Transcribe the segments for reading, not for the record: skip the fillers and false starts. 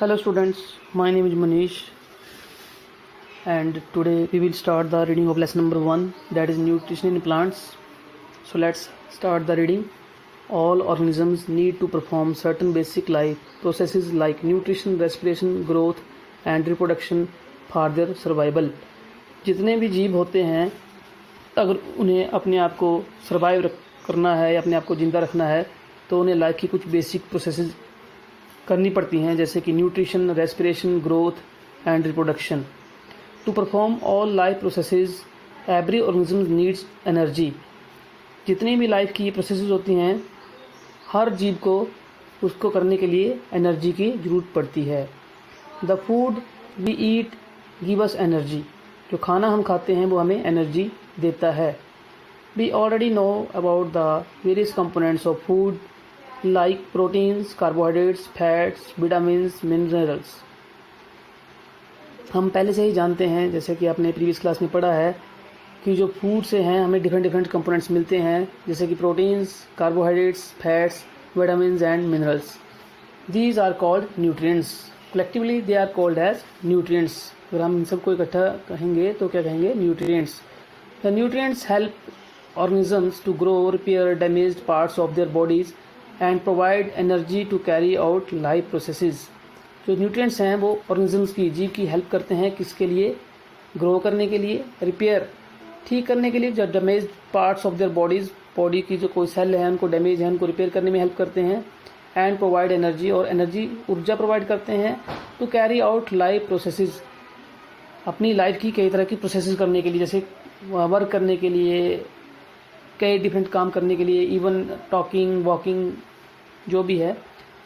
Hello students, my name is Manish and today we will start the reading of lesson number 1, that is nutrition in plants. So let's start the reading. All organisms need to perform certain basic life processes like nutrition, respiration, growth and reproduction for their survival. जितने भी जीव होते हैं अगर उन्हें अपने आप को सर्वाइव करना है या अपने आप को ज़िंदा रखना है तो उन्हें लाइफ की कुछ बेसिक प्रोसेसेस करनी पड़ती हैं, जैसे कि nutrition, respiration, growth and reproduction. To perform all life processes every organism needs energy. जितनी भी लाइफ की प्रोसेसेस होती हैं हर जीव को उसको करने के लिए एनर्जी की ज़रूरत पड़ती है. The food we eat give us energy. जो खाना हम खाते हैं वो हमें एनर्जी देता है. We already know about the various components of food like proteins, carbohydrates, fats, vitamins, minerals. हम पहले से ही जानते हैं, जैसे कि आपने प्रीवियस क्लास में पढ़ा है, कि जो फूड से हैं हमें डिफरेंट कंपोनेंट्स मिलते हैं, जैसे कि proteins, carbohydrates, fats, vitamins and minerals. These are called nutrients. Collectively they are called as nutrients. अगर हम इन सबको इकट्ठा कहेंगे तो क्या कहेंगे? Nutrients. The nutrients help organisms to grow, repair damaged parts of their bodies and provide energy to carry out life processes. जो न्यूट्रिएंट्स हैं वो ऑर्गेनिजम्स की, जीव की हेल्प करते हैं. किसके लिए? ग्रो करने के लिए, रिपेयर ठीक करने के लिए, जो damage parts of there bodies, body की जो कोई सेल है उनको डैमेज है उनको रिपेयर करने में हेल्प करते हैं. एंड प्रोवाइड एनर्जी, और एनर्जी ऊर्जा प्रोवाइड करते हैं. To carry out life processes, अपनी लाइफ की कई तरह की प्रोसेसेस करने के लिए, जैसे वर्क करने के लिए, कई डिफरेंट काम करने के लिए, इवन टॉकिंग, वॉकिंग, जो भी है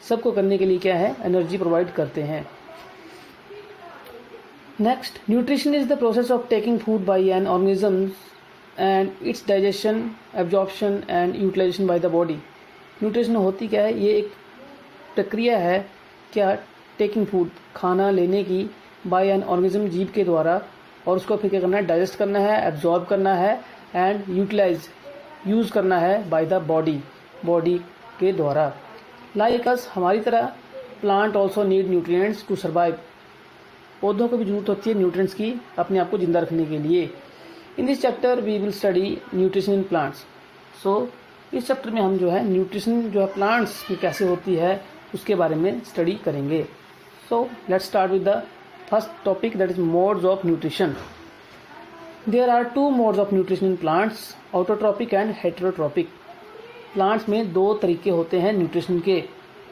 सबको करने के लिए क्या है? एनर्जी प्रोवाइड करते हैं. Next, nutrition is the process of taking food by an organism and its digestion, absorption and utilisation by the body. Nutrition होती क्या है? ये एक प्रक्रिया है. क्या? टेकिंग फूड, खाना लेने की, बाय एन ऑर्गेनिज्म, जीव के द्वारा, और उसको फिर क्या करना है? डाइजेस्ट करना है, एब्जॉर्ब करना है एंड यूटिलाइज, यूज़ करना है बाय द बॉडी, बॉडी के द्वारा. लाइक अस, हमारी तरह, plant also need nutrients to survive. पौधों को भी जरूरत होती है न्यूट्रिएंट्स की अपने आप को जिंदा रखने के लिए. In this chapter we will study nutrition in plants. So इस चैप्टर में हम जो है न्यूट्रिशन जो है प्लांट्स की कैसे होती है उसके बारे में स्टडी करेंगे. So let's start with the first topic, that is modes of nutrition. There are two modes of nutrition in plants, autotrophic and heterotrophic. Plants में दो तरीके होते हैं न्यूट्रिशन के.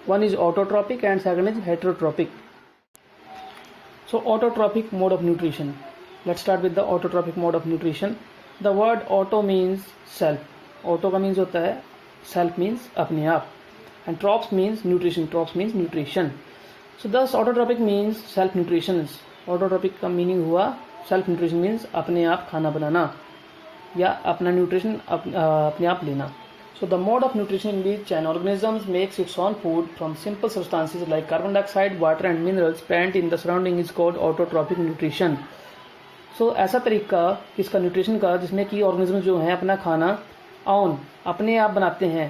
One is autotrophic and second is heterotrophic. So autotrophic mode of nutrition. Let's start with the autotrophic mode of nutrition. The word auto means self. Auto का means होता है self, means अपने आप, and trophs means nutrition. Trophs means nutrition. So thus autotrophic means self nutrition. Autotrophic का meaning हुआ self nutrition, means अपने आप खाना बनाना या अपना न्यूट्रिशन अपने आप लेना. So the mode of nutrition in which an organism makes its own food from simple substances like carbon dioxide, water and minerals present in the surrounding is called autotrophic nutrition. So ऐसा तरीका इसका nutrition का जिसमें कि organism जो है अपना खाना ऑन अपने आप बनाते हैं.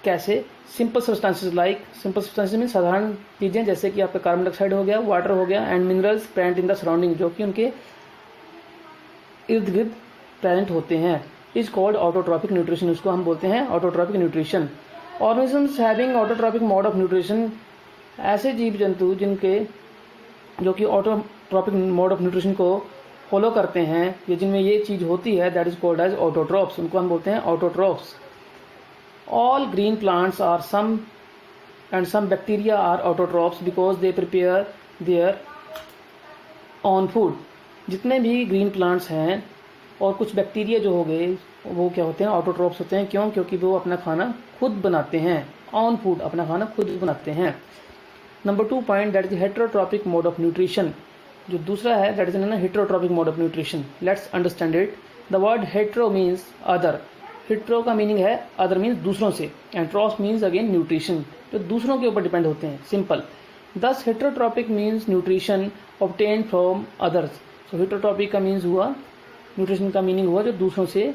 कैसे? Simple substances like, simple substances में साधारण चीज़ें जैसे कि आपका कार्बन डाइऑक्साइड हो गया, वाटर हो गया, and minerals present in the surrounding, जो कि उनके इर्द गिर्द प्रेजेंट होते हैं, इज कॉल्ड ऑटोट्रॉपिक न्यूट्रिशन. उसको हम बोलते हैं autotrophic nutrition. Organisms having autotrophic mode of nutrition, ऐसे जीव जंतु जिनके जो कि ऑटोट्रॉपिक मोड ऑफ न्यूट्रिशन को फॉलो करते हैं या जिनमें ये चीज़ होती है, that is called as autotrophs. उनको हम बोलते हैं autotrophs. All green plants are some and some bacteria are autotrophs because they prepare their own food. जितने भी ग्रीन प्लांट्स हैं और कुछ बैक्टीरिया जो हो गए वो क्या होते हैं? ऑटोट्रॉप्स होते हैं. क्यों? क्योंकि वो अपना खाना खुद बनाते हैं. ऑन फूड अपना खाना खुद बनाते हैं. Number 2 point, that is heterotrophic mode of nutrition. जो दूसरा है that is heterotrophic mode of nutrition. Let's understand it. The word hetero means other. Hetero का मीनिंग है अदर, मीन्स दूसरों से, and trophs means again nutrition, जो दूसरों के ऊपर डिपेंड होते हैं. सिंपल. दस heterotrophic means nutrition obtained from others. So heterotrophic का मीन्स हुआ, न्यूट्रिशन का मीनिंग हुआ जो दूसरों से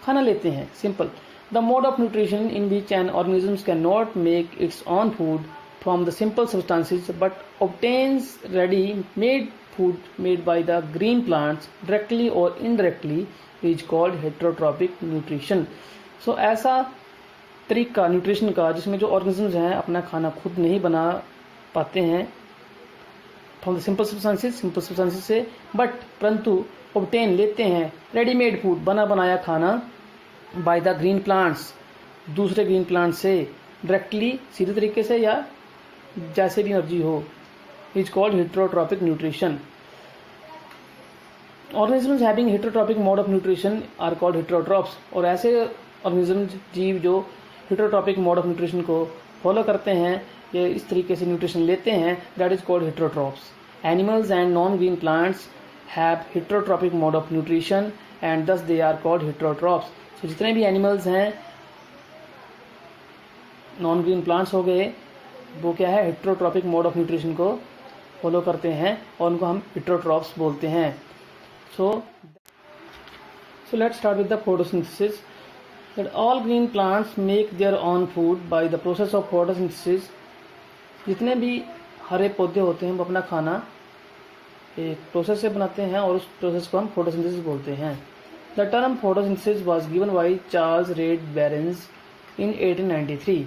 खाना लेते हैं. Simple. The mode of nutrition in which an organism can not make it's on food from the simple substances but obtains ready-made food made by the green plants directly or indirectly is called heterotrophic nutrition. So ऐसा तरीका nutrition का जिसमें जो organisms हैं अपना खाना खुद नहीं बना पाते हैं फ्रॉम द सिंपल सब्सटेंसेस से, बट परंतु ऑब्टेन लेते हैं रेडीमेड फूड बना बनाया खाना बाय द ग्रीन प्लांट्स दूसरे ग्रीन प्लांट से डायरेक्टली सीधे तरीके से या जैसे भी मर्जी हो, is called heterotrophic nutrition. Organisms having heterotrophic mode of nutrition are called heterotrophs. और ऐसे ऑर्गेनिजम्स जीव जो हेटरोट्रॉपिक मोड ऑफ न्यूट्रिशन को फॉलो करते हैं, ये इस तरीके से न्यूट्रिशन लेते हैं, that is called heterotrophs. Animals and non green plants have heterotrophic mode of nutrition and दस दे आर कॉल्ड हेटरोट्रॉप्स. तो जितने भी एनिमल्स हैं, नॉन ग्रीन प्लांट्स हो गए, वो क्या है, हेटरोट्रॉपिक मोड ऑफ न्यूट्रिशन को फॉलो करते हैं और उनको हम हेटरोट्रॉप्स बोलते हैं. सो let's start with the photosynthesis. That all green plants make their own food by the process of photosynthesis. जितने भी हरे पौधे होते हैं वो अपना खाना एक प्रोसेस से बनाते हैं और उस प्रोसेस को हम फोटोसिंथेसिस बोलते हैं. The term photosynthesis was given by Charles Reid Barnes in 1893.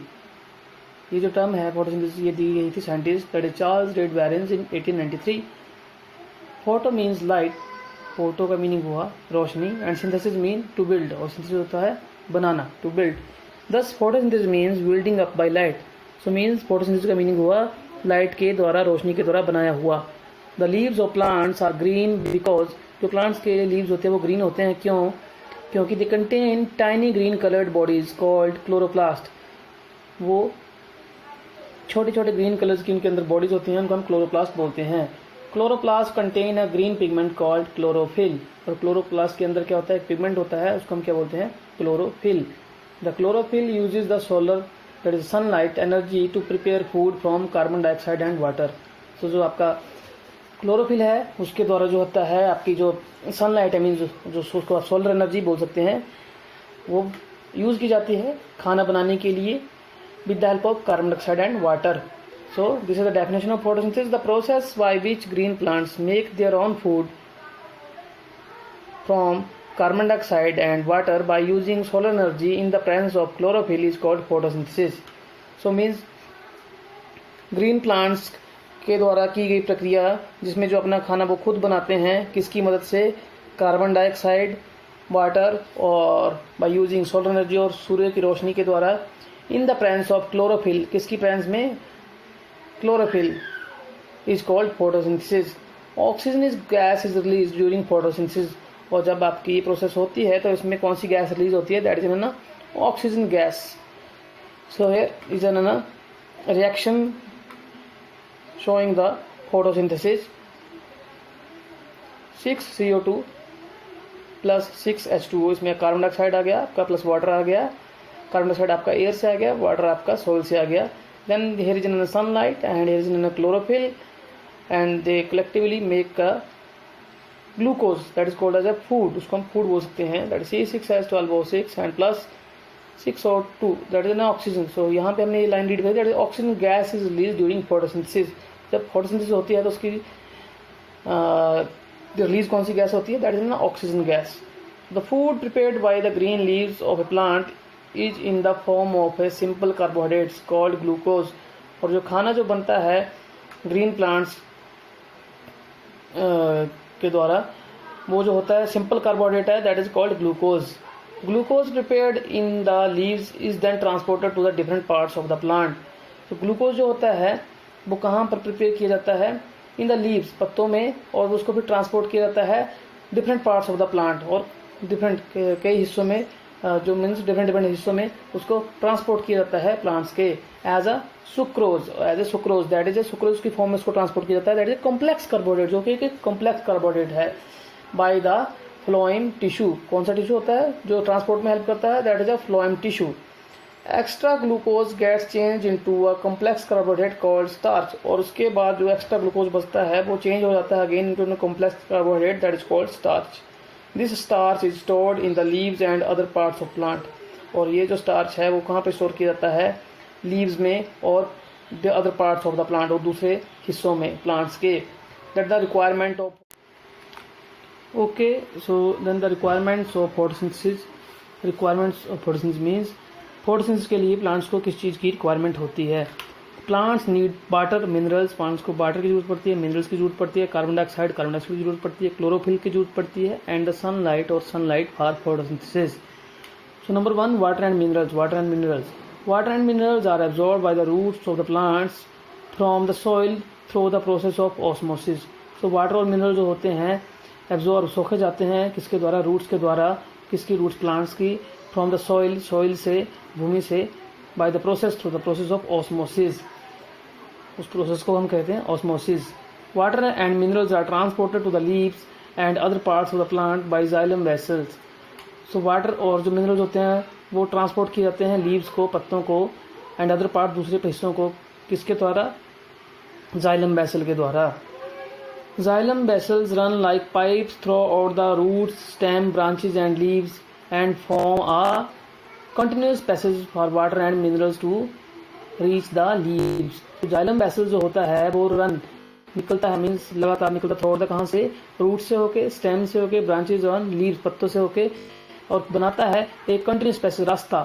ये जो टर्म है फोटोसिंथेसिस ये दी गई थी scientist that is Charles Reid Barnes in 1893. Photo means light, photo का मीनिंग हुआ रोशनी, and synthesis mean to build, और सिंथेसिस होता है बनाना, to build. Thus photosynthesis means building up by light. So means photosynthesis का मीनिंग हुआ light के द्वारा, रोशनी के द्वारा बनाया हुआ. The leaves of plants are green because, जो प्लांट्स के लीव्स होते हैं वो ग्रीन होते हैं, क्यों? क्योंकि they contain tiny green coloured bodies called chloroplast. वो छोटे छोटे ग्रीन कलर्स की उनके अंदर बॉडीज होती हैं, उनको हम क्लोरोप्लास्ट बोलते हैं. Chloroplast contain a green pigment called chlorophyll. और क्लोरोप्लास्ट के अंदर क्या होता है, एक पिगमेंट होता है, उसको हम क्या बोलते हैं, chlorophyll. The chlorophyll uses the solar that is sunlight energy to prepare food from carbon dioxide and water. तो जो आपका क्लोरोफिल है उसके द्वारा जो होता है आपकी जो सनलाइट, आई मीन जो उसको आप सोलर एनर्जी बोल सकते हैं, वो यूज़ की जाती है खाना बनाने के लिए with the help of carbon dioxide and water. So this is the definition of photosynthesis, the process by which green plants make their own food from carbon dioxide and water by using solar energy in the presence of chlorophyll is called photosynthesis. So means green plants के द्वारा की गई प्रक्रिया जिसमें जो अपना खाना वो खुद बनाते हैं, किसकी मदद से, कार्बन डाइऑक्साइड, वाटर, और बाय यूजिंग सोलर एनर्जी, और सूर्य की रोशनी के द्वारा, in the presence of chlorophyll, किसकी प्रेजेंस में, chlorophyll, is called photosynthesis. Oxygen is gas is release during photosynthesis. और जब आपकी ये प्रोसेस होती है तो इसमें कौन सी गैस रिलीज होती है, दैट इज ना oxygen gas. So here is N reaction showing the photosynthesis. 6CO2 plus 6H2O, इसमें कार्बन डाइऑक्साइड आ गया आपका प्लस वाटर आ गया. कार्बन डाइऑक्साइड आपका एयर से आ गया, वाटर आपका सोल से आ गया. Then here is in sunlight and here is in chlorophyll and they collectively make a glucose that is called as a food. उसको हम फूड बोल सकते हैं. That is C6H12O6 and plus 6O2 that is an oxygen. So यहाँ पे हमने ये line read करी, that is oxygen gas is release during photosynthesis. जब फोटोसिंथेसिस होती है तो उसकी रिलीज कौन सी गैस होती है, दैट इज ना oxygen gas. The food prepared by the green leaves of A plant is in the form of a simple carbohydrates called glucose. और जो खाना जो बनता है ग्रीन प्लांट्स के द्वारा, वो जो होता है सिंपल कार्बोहाइड्रेट है, that is called glucose. Glucose prepared in the leaves is then transported to the different parts of the plant. तो ग्लूकोज जो होता है वो कहाँ पर प्रिपेयर किया जाता है, इन द लीव्स, पत्तों में, और उसको फिर ट्रांसपोर्ट किया जाता है different parts of the plant, और डिफरेंट कई हिस्सों में, जो मीन्स डिफरेंट हिस्सों में उसको ट्रांसपोर्ट किया जाता है प्लांट्स के as a sucrose. That is a sucrose की फॉर्म में उसको ट्रांसपोर्ट किया जाता है. That is a complex carbohydrate, जो कि एक कॉम्प्लेक्स कार्बोहाइड्रेट है. By the phloem tissue. कौन सा टिश्यू होता है जो ट्रांसपोर्ट में हेल्प करता है, that is a phloem tissue. Extra glucose gets change into a complex carbohydrate called starch. और उसके बाद जो एक्स्ट्रा ग्लूकोज बचता है वो चेंज हो जाता है again into complex carbohydrate that is called starch. This starch is stored in the leaves and other parts of plant. और ये जो स्टार्च है वो कहाँ पे स्टोर किया जाता है, लीव्स में और the other parts of the plant, और दूसरे हिस्सों में प्लांट्स के, that the requirement of okay so then the requirements of photosynthesis. Requirements of photosynthesis means photosynthesis के लिए प्लांट्स को किस चीज़ की रिक्वायरमेंट होती है। Plants need water minerals, plants को वाटर की जरूरत पड़ती है, मिनरल्स की जरूरत पड़ती है, कार्बन डाइऑक्साइड की जरूरत पड़ती है, क्लोरोफिल की जरूरत पड़ती है, एंड द सनलाइट और sunlight for photosynthesis. So number 1 water and minerals. Water and minerals are absorbed by the roots of the plants from the soil through the process of osmosis. So water और mineral जो होते हैं absorb सोखे जाते हैं किसके द्वारा, roots के द्वारा। किसकी रूट्स, प्लांट्स की। फ्रॉम द सॉइल, सॉइल से, भूमि से, by the process, through the process of osmosis, उस प्रोसेस को हम कहते हैं osmosis. Water and minerals are transported to the leaves and other parts of the plant by xylem vessels. So water और जो मिनरल्स होते हैं वो ट्रांसपोर्ट किए जाते हैं लीव्स को, पत्तों को, एंड अदर पार्ट दूसरे हिस्सों को, किसके द्वारा, जाइलम वेसल के द्वारा। Xylem vessels run like pipes throughout the roots, stem, branches and leaves and form a continuous passage for water and minerals to reach the leaves. तो xylem vessels जो होता है वो रन निकलता है, मीन्स लगातार निकलता थ्रू आउट द, कहाँ से, रूट से होके, स्टेम से होके, ब्रांचेज और लीव्स, पत्तों से होके, और बनाता है एक कंटिन्यूस पैसेज, रास्ता,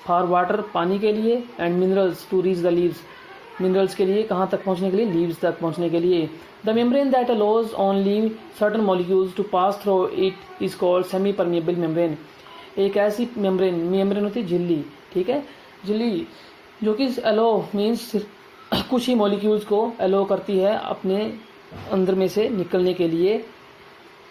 फॉर वाटर, पानी के लिए, and minerals to reach the leaves, minerals के लिए, कहाँ तक पहुँचने के लिए, लीव्स तक पहुँचने के लिए। The membrane that allows only certain molecules to pass through it is called semi permeable membrane. एक ऐसी मेम्ब्रेन होती है झिल्ली, ठीक है, झिल्ली जो कि अलो मीन्स कुछ ही मॉलिक्यूल्स को अलो करती है अपने अंदर में से निकलने के लिए,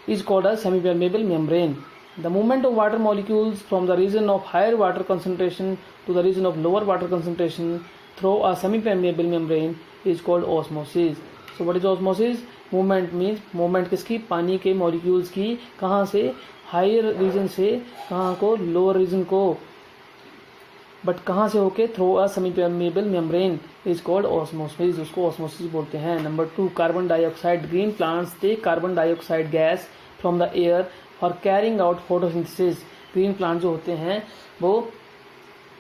is called a semi permeable membrane. The movement of water molecules from the region of higher water concentration to the region of lower water concentration through a semi-permeable membrane is called osmosis. So what is osmosis? Movement means movement किसकी, पानी के molecules की, कहाँ से, higher region से कहाँ को, lower region को, बट कहाँ से होके, through a semi-permeable membrane is called osmosis, उसको osmosis बोलते हैं। Number 2 carbon dioxide. Green plants take carbon dioxide gas from the air for carrying out photosynthesis. Green plant जो होते हैं वो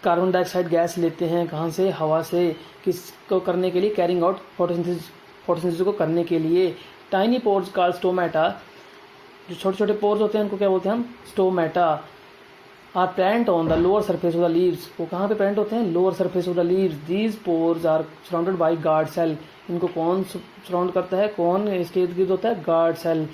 कार्बन डाइऑक्साइड गैस लेते हैं, कहाँ से, हवा से, किसको करने के लिए, कैरिंग आउट फोटोसिंथेसिस को करने के लिए। टाइनी पोर्स कॉल्ड स्टोमेटा, जो छोटे छोटे पोर्स होते हैं उनको क्या बोलते हैं हम, stomata. Are present on the lower surface of the leaves, वो कहाँ पे प्रेजेंट होते हैं, lower surface of the leaves. These pores are surrounded by guard cell, इनको कौन सराउंड करता है, कौन इसके इर्द गिर्द होता है, guard cell.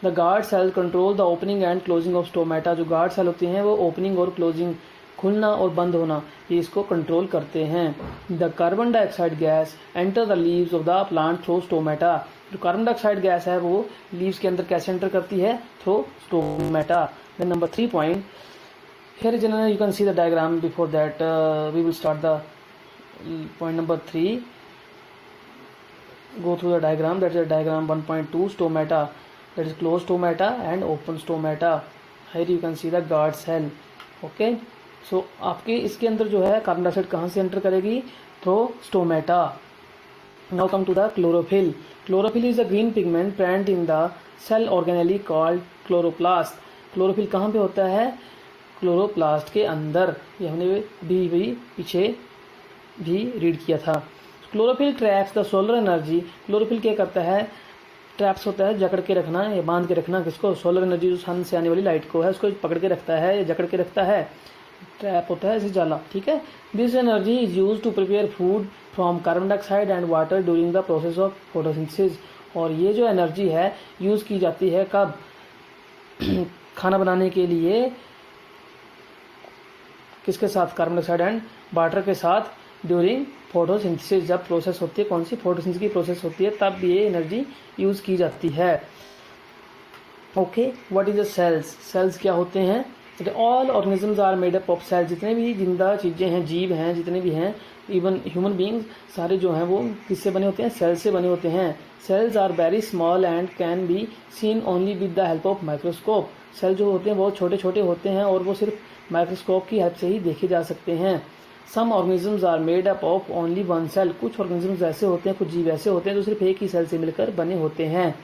The guard cell control the opening and closing of stomata, जो गार्ड सेल होती हैं वो ओपनिंग और क्लोजिंग, खुलना और बंद होना, ये इसको कंट्रोल करते हैं। The carbon dioxide gas enter the leaves of the plant through stomata, जो कार्बन डाइऑक्साइड गैस है वो लीव्स के अंदर कैसे एंटर करती है, through stomata. Then number 3 point, here generally you can see the diagram. Before that we will start the point number 3. Go through the diagram. That is the diagram 1.2, stomata, that is closed stomata and open stomata. Here you can see the guard cell. Okay, so आपके इसके अंदर जो है carbon dioxide कहाँ से enter करेगी, through stomata. Now come to the chlorophyll. Chlorophyll is a green pigment present in the cell organelle called chloroplast. chlorophyll कहाँ पे होता है, क्लोरोप्लास्ट के अंदर, ये हमने भी पीछे भी रीड किया था। Chlorophyll traps the solar energy. Chlorophyll क्या करता है, ट्रैप्स होता है जकड़ के रखना या बांध के रखना, किसको, सोलर एनर्जी, जो सन से आने वाली लाइट को है उसको पकड़ के रखता है या जकड़ के रखता है, ट्रैप होता है ऐसे जाला, ठीक है। This energy is use to prepare food from carbon dioxide and water during the process of photosynthesis. और ये जो एनर्जी है यूज़ की जाती है कब, खाना बनाने के लिए, किसके साथ, कार्बन डाइऑक्साइड एंड वाटर के साथ, ड्यूरिंग फोटोसिंथेसिस, जब प्रोसेस होती है, कौन सी, फोटोसिंथेसिस की प्रोसेस होती है, तब ये एनर्जी यूज़ की जाती है। Okay, what is the cells. Cells क्या होते हैं, all organisms are made up of cells. जितने भी जिंदा चीज़ें हैं, जीव हैं, जितने भी हैं, इवन ह्यूमन बींग्स, सारे जो हैं वो किससे बने होते हैं, सेल्स से बने होते हैं। Cells are very small and can be seen only with the help of microscope. Cell जो होते हैं बहुत छोटे छोटे होते हैं और वो सिर्फ माइक्रोस्कोप की हेल्प से ही देखे जा सकते हैं। Some organisms are made up of only one cell. कुछ ऑर्गेनिजम्स ऐसे होते हैं, कुछ जीव ऐसे होते हैं जो सिर्फ एक ही सेल से मिलकर बने होते हैं।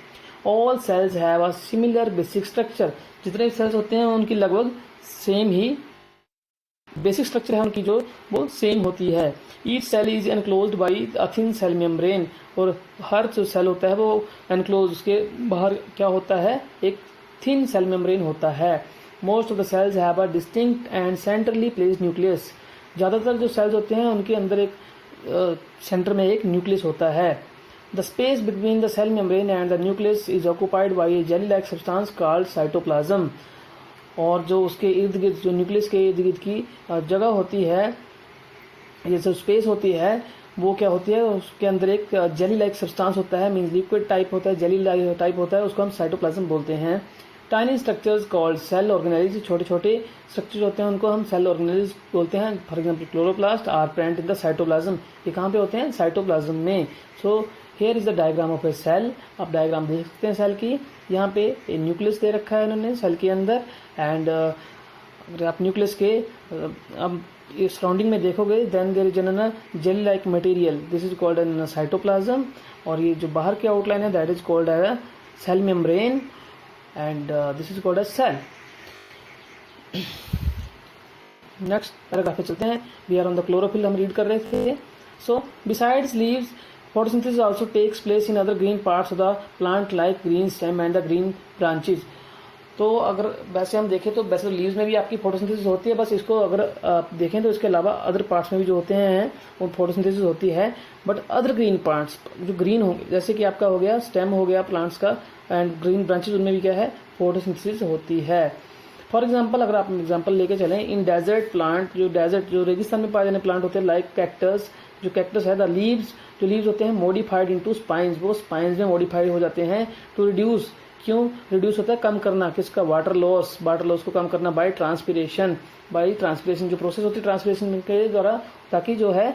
All cells have a similar basic structure. जितने सेल्स होते हैं उनकी लगभग सेम ही बेसिक स्ट्रक्चर है उनकी जो वो सेम होती है। Each cell is enclosed by a thin cell membrane, और हर जो सेल होता है वो एनक्लोज, उसके बाहर क्या होता है, एक थिन सेल मेम्ब्रेन होता है। Most of the cells have a distinct and centrally placed nucleus, ज़्यादातर जो सेल्स होते हैं उनके अंदर एक सेंटर में एक न्यूक्लियस होता है। The space between the cell membrane and the nucleus is occupied by a jelly like substance called cytoplasm, और जो उसके इर्द गिर्द, जो न्यूक्लियस के इर्द गिर्द की जगह होती है, ये जो स्पेस होती है वो क्या होती है, उसके अंदर एक जेली लाइक सब्सटेंस होता है, मीन्स लिक्विड टाइप होता है, जेली लाइक टाइप होता है, उसको हम साइटोप्लाज्म बोलते हैं। Tiny structures called cell organelles, छोटे छोटे स्ट्रक्चर्स होते हैं उनको हम सेल ऑर्गेनेल्स बोलते हैं। For example chloroplast are present in the cytoplasm, ये कहाँ पे होते हैं, साइटोप्लाज्म में। So here is the diagram of a cell, आप डायग्राम देख सकते हैं सेल की। यहाँ पे न्यूक्लियस दे रखा है इन्होंने सेल के अंदर, एंड अगर आप न्यूक्लियस के अब सराउंडिंग में देखोगे, then there is an jelly like material, this is called an cytoplasm, और ये जो बाहर की आउटलाइन है that is called as cell membrane, and this is called as cell. Next paragraph पे चलते हैं। We are on the chlorophyll, हम रीड कर रहे थे। So besides leaves, photosynthesis also takes place in other green parts of the plant like green stem and the green branches। तो अगर वैसे हम देखें तो वैसे लीव्स में भी आपकी फोटोसिंथेसिस होती है, बस इसको अगर आप देखें तो इसके अलावा अदर पार्ट्स में भी जो होते हैं वो फोटोसिंथेसिस होती है। बट अदर ग्रीन पार्ट्स जो ग्रीन होंगे, जैसे कि आपका हो गया स्टेम हो गया प्लांट्स का, एंड ग्रीन ब्रांचेज, उनमें भी क्या है, फोटोसिंथेसिस होती है। फॉर एग्जाम्पल, अगर आप एग्जाम्पल लेके चलें, इन डेजर्ट प्लांट, जो डेजर्ट जो रेगिस्तान में पाए जाने प्लांट होते हैं, लाइक कैक्टस, जो कैक्टस है, द लीव्स, जो लीव्स होते हैं मॉडिफाइड इनटू स्पाइंस, वो स्पाइंस में मॉडिफाइड हो जाते हैं टू रिड्यूस, क्यों रिड्यूस होता है, कम करना, किसका, वाटर लॉस, वाटर लॉस को कम करना बाय ट्रांसपिरेशन, जो प्रोसेस होती है ट्रांसपिरेशन के द्वारा, ताकि जो है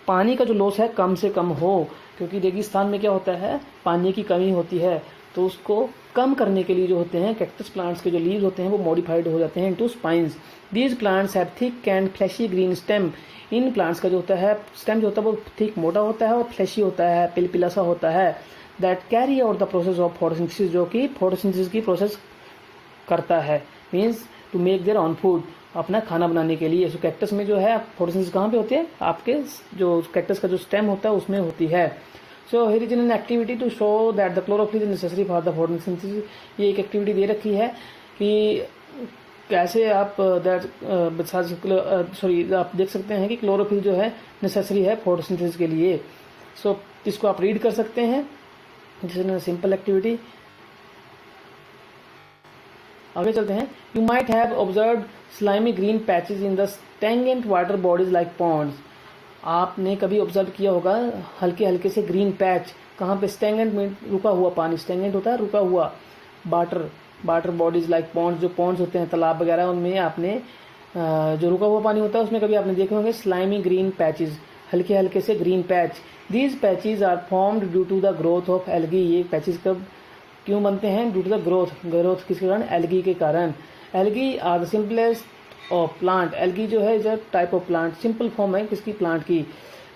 पानी का जो लॉस है कम से कम हो, क्योंकि रेगिस्तान में क्या होता है, पानी की कमी होती है, तो उसको कम करने के लिए जो होते हैं कैक्टस प्लांट्स के जो लीव्स होते हैं वो मॉडिफाइड हो जाते हैं into spines. These plants have thick and fleshy green stem, in plants का जो होता है स्टेम जो होता है वो थिक मोटा होता है और फ्लैशी होता है, पिलपिला सा होता है। That carry out the process of photosynthesis, जो कि फोटोसिंथेसिस की प्रोसेस करता है, means to make their own food, अपना खाना बनाने के लिए। सो कैक्टस में जो है फोटोसिंथेसिस कहाँ पे होती है, आपके जो कैक्टस का जो स्टेम होता है उसमें होती है। So here is an activity to show that the chlorophyll is necessary for the photosynthesis, ये एक एक्टिविटी दे रखी है कि कैसे आप आप देख सकते हैं कि क्लोरोफिल जो है नेसेसरी है फोटोसिंथेसिस के लिए। सो इसको आप रीड कर सकते हैं, this is a simple activity. आगे चलते हैं। You might have observed slimy green patches in the stagnant water bodies like ponds, आपने कभी ऑब्जर्व किया होगा हल्के हल्के से ग्रीन पैच, कहाँ पे, स्टैगनेंट में रुका हुआ पानी, स्टैगनेंट होता है रुका हुआ, वाटर बॉडीज लाइक पॉन्ड्स, जो पॉन्ड्स होते हैं तालाब वगैरह, उनमें आपने जो रुका हुआ पानी होता है उसमें कभी आपने देखे होंगे स्लाइमी ग्रीन पैचेस, हल्के हल्के से green patch. These patches are formed due to the growth of algae, ये पैचेस कब क्यों बनते हैं, ड्यू टू द ग्रोथ किसके कारण, एल्गी के कारण। Algae are the simplest of plant, algae जो है is a type of plant, simple form है किसकी, प्लांट की।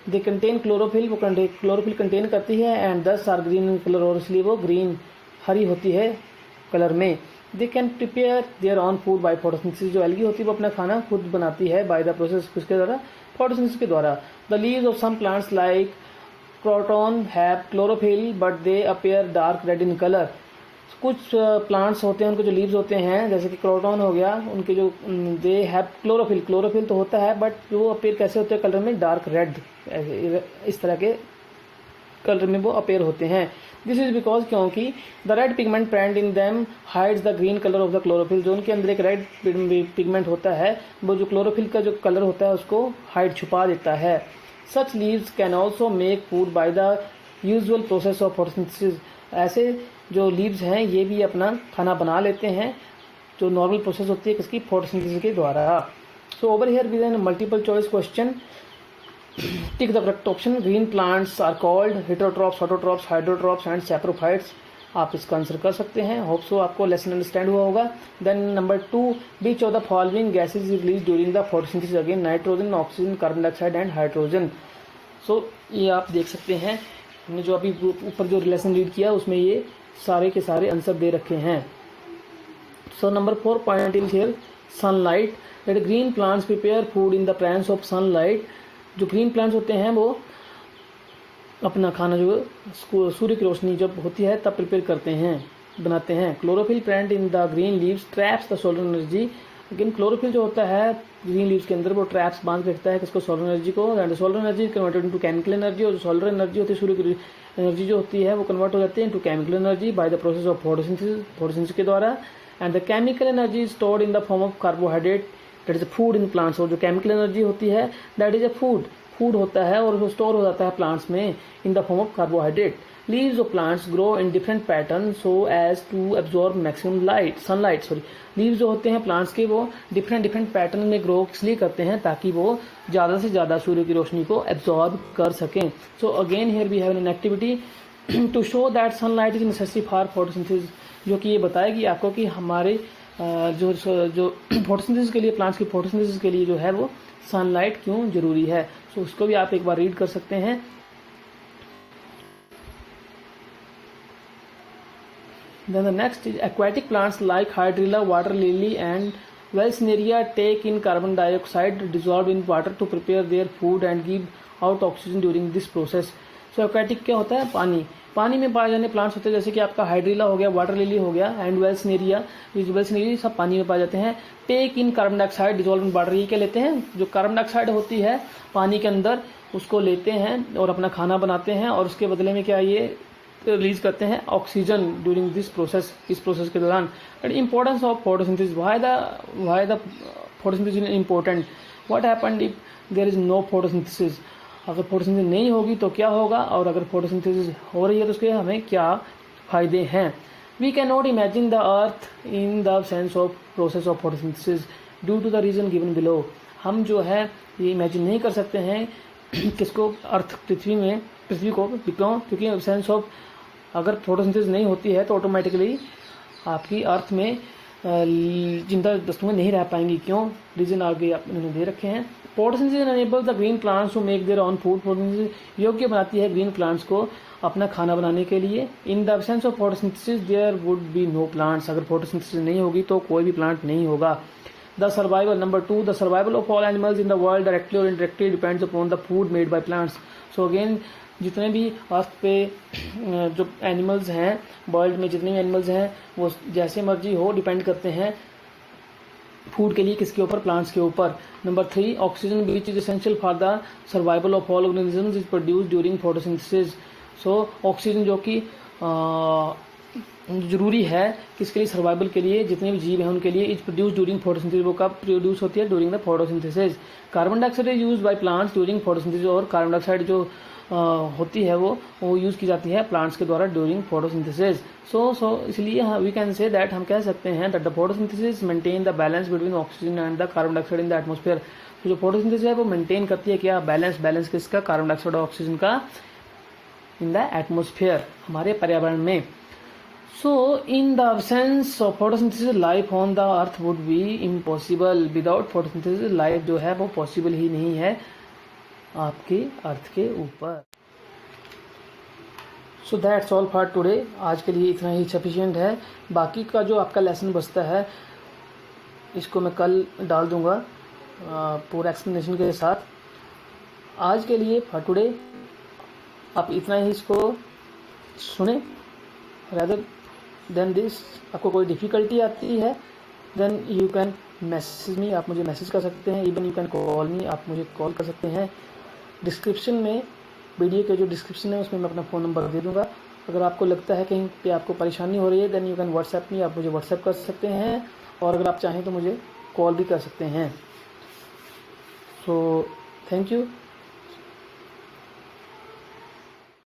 दे कंटेन क्लोरोफिल, वो क्लोरोफिल कंटेन करती है, एंड दस आर ग्रीन इन कलर, और इसलिए वो ग्रीन हरी होती है कलर में। They can prepare their own food by photosynthesis, जो एल्गी होती है वो अपना खाना खुद बनाती है बाय द प्रोसेस किसके द्वारा, फोटोसिंथेसिस के द्वारा। The leaves of some plants like croton have chlorophyll but they appear dark red in colour, कुछ प्लांट्स होते हैं उनके जो लीव्स होते हैं जैसे कि क्रोटॉन हो गया, उनके जो दे हैव क्लोरोफिल तो होता है, बट वो अपीयर कैसे होते हैं कलर में, डार्क रेड, इस तरह के कलर में वो अपीयर होते हैं। दिस इज बिकॉज, क्योंकि the red pigment present in them hides the green colour of the chlorophyll, जो उनके अंदर एक रेड पिगमेंट होता है वो जो क्लोरोफिल का जो कलर होता है उसको हाइड छुपा देता है। Such leaves can also make food by the usual process of photosynthesis, ऐसे जो लीव्स हैं ये भी अपना खाना बना लेते हैं, जो नॉर्मल प्रोसेस होती है किसकी, फोटोसिंथेसिस के द्वारा। So over here we have multiple choice question, tick the correct option. Green plants are called heterotrophs, autotrophs, hydrotrophs and saprophytes, आप इसका आंसर कर सकते हैं। होप सो आपको लेसन अंडरस्टैंड हुआ होगा। Then number 2, which of the following gases release during the photosynthesis, again nitrogen, oxygen, carbon dioxide and hydrogen. So ये आप देख सकते हैं, हमने जो अभी ऊपर जो लेसन रीड किया उसमें ये सारे के सारे आंसर दे रखे हैं। So number 4 point is here, sunlight that green plants prepare food in the presence of sunlight. जो ग्रीन प्लांट्स होते हैं वो अपना खाना जो सूर्य की रोशनी जब होती है तब प्रिपेयर करते हैं, बनाते हैं। Chlorophyll plant in the green leaves traps the solar energy. लेकिन क्लोरोफिल जो होता है ग्रीन लीव्स के अंदर वो ट्रैप्स बांध के रखता है किसको, सोलर एनर्जी को। And solar energy converted into chemical energy. और जो सोलर एनर्जी होती है, सूर्य की एनर्जी जो होती है वो कन्वर्ट हो जाती है into chemical energy by the process of photosynthesis के द्वारा। And the chemical energy stored in the form of carbohydrate that is food in plants. और जो केमिकल एनर्जी होती है दैट इज अ फूड होता है और वो स्टोर हो जाता है प्लांट्स में in the form of carbohydrate. Leaves of plants grow in different pattern so as to absorb maximum sunlight. Leaves जो होते हैं प्लांट्स के वो डिफरेंट पैटर्न में ग्रो इसलिए करते हैं ताकि वो ज़्यादा से ज़्यादा सूर्य की रोशनी को एब्जॉर्ब कर सकें। So again here we have an activity to show that sunlight is necessary for photosynthesis, जो कि ये बताएगी आपको कि हमारे जो फोटोसिंथेसिस के लिए, प्लांट्स की फोटोसिंथेसिस के लिए जो है वो सनलाइट क्यों जरूरी है। सो उसको भी आप एक बार रीड कर सकते हैं। Then the next is aquatic plants like hydrilla, water lily and Welsinneria take in carbon dioxide dissolved in water to prepare their food and give out oxygen during this process. So aquatic क्या होता है, पानी में पाए जाने plants होते हैं, जैसे कि आपका हाइड्रिला हो गया, वाटर लिली हो गया एंड वेल्सनेरिया। वेल्सनेरिया सब पानी में पाए जाते हैं। Take in carbon dioxide dissolve in water, ये क्या लेते हैं, जो कार्बन डाइऑक्साइड होती है पानी के अंदर उसको लेते हैं और अपना खाना बनाते हैं और उसके बदले में क्या ये रिलीज करते हैं ऑक्सीजन ड्यूरिंग दिस प्रोसेस, इस प्रोसेस के दौरान। But importance of photosynthesis, why the photosynthesis is important, what happened if there is no photosynthesis. अगर फोटोसिंथेसिस नहीं होगी तो क्या होगा, और अगर फोटोसिंथेसिस हो रही है तो उसके हमें क्या फायदे हैं। We can not imagine the earth in the sense of process of photosynthesis due to the reason given below. हम जो है ये इमेजिन नहीं कर सकते हैं किसको, अर्थ, पृथ्वी को, क्यों, क्योंकि सेंस ऑफ अगर फोटोसिंथेसिस नहीं होती है तो ऑटोमेटिकली आपकी अर्थ में जिंदा वस्तुएं नहीं रह पाएंगी। क्यों, रीजन आगे इन्होंने दे रखे हैं। Photosynthesis enable the green plants to make their own food. Photosynthesis योग्य बनाती है ग्रीन प्लांट्स को अपना खाना बनाने के लिए। In the absence of photosynthesis there would be no plants. अगर फोटोसिंथेसिस नहीं होगी तो कोई भी प्लांट नहीं होगा। The survival, number 2, the survival of all animals in the world directly और indirectly depends upon the food made by plants. So again जितने भी अर्थ पे जो एनिमल्स हैं, वर्ल्ड में जितने भी एनिमल्स हैं वो जैसे मर्जी हो डिपेंड करते हैं फूड के लिए किसके ऊपर, प्लांट्स के ऊपर। Number 3, oxygen which is essential for the survival of all organisms is produced during photosynthesis. So oxygen जो कि जरूरी है किसके लिए, सर्वाइवल के लिए, जितने भी जीव हैं उनके लिए, इज प्रोड्यूस ड्यूरिंग फोटोसिंथेसिस। वो कब प्रोड्यूस होती है, during the photosynthesis. Carbon dioxide is used by plants during photosynthesis. और कार्बन डाइऑक्साइड जो होती है वो यूज़ की जाती है प्लांट्स के द्वारा ड्यूरिंग फोटोसिंथेसिस। सो इसलिए वी कैन से दैट, हम कह सकते हैं that the photosynthesis maintain the balance between oxygen and the carbon dioxide in the atmosphere. तो जो फोटोसिंथेसिस है वो मेंटेन करती है क्या, बैलेंस किसका, कार्बन डाइऑक्साइड और ऑक्सीजन का इन द एटमॉस्फेयर, हमारे पर्यावरण में। So, in the absence of photosynthesis, life on the earth would be impossible. Without photosynthesis, life जो है वो possible ही नहीं है आपके अर्थ के ऊपर। So that's all for today. आज के लिए इतना ही सफिशिएंट है। बाकी का जो आपका लेसन बचता है इसको मैं कल डाल दूंगा पूरा एक्सप्लेनेशन के साथ। आज के लिए फॉर टुडे आप इतना ही इसको सुने। रादर देन दिस, आपको कोई डिफ़िकल्टी आती है then you can message me, आप मुझे मैसेज कर सकते हैं। Even you can call me, आप मुझे कॉल कर सकते हैं। डिस्क्रिप्शन में, वीडियो के जो डिस्क्रिप्शन है उसमें मैं अपना फ़ोन नंबर दे दूँगा। अगर आपको लगता है कहीं पे आपको परेशानी हो रही है then you can WhatsApp me, आप मुझे व्हाट्सएप कर सकते हैं। और अगर आप चाहें तो मुझे कॉल भी कर सकते हैं। So thank you.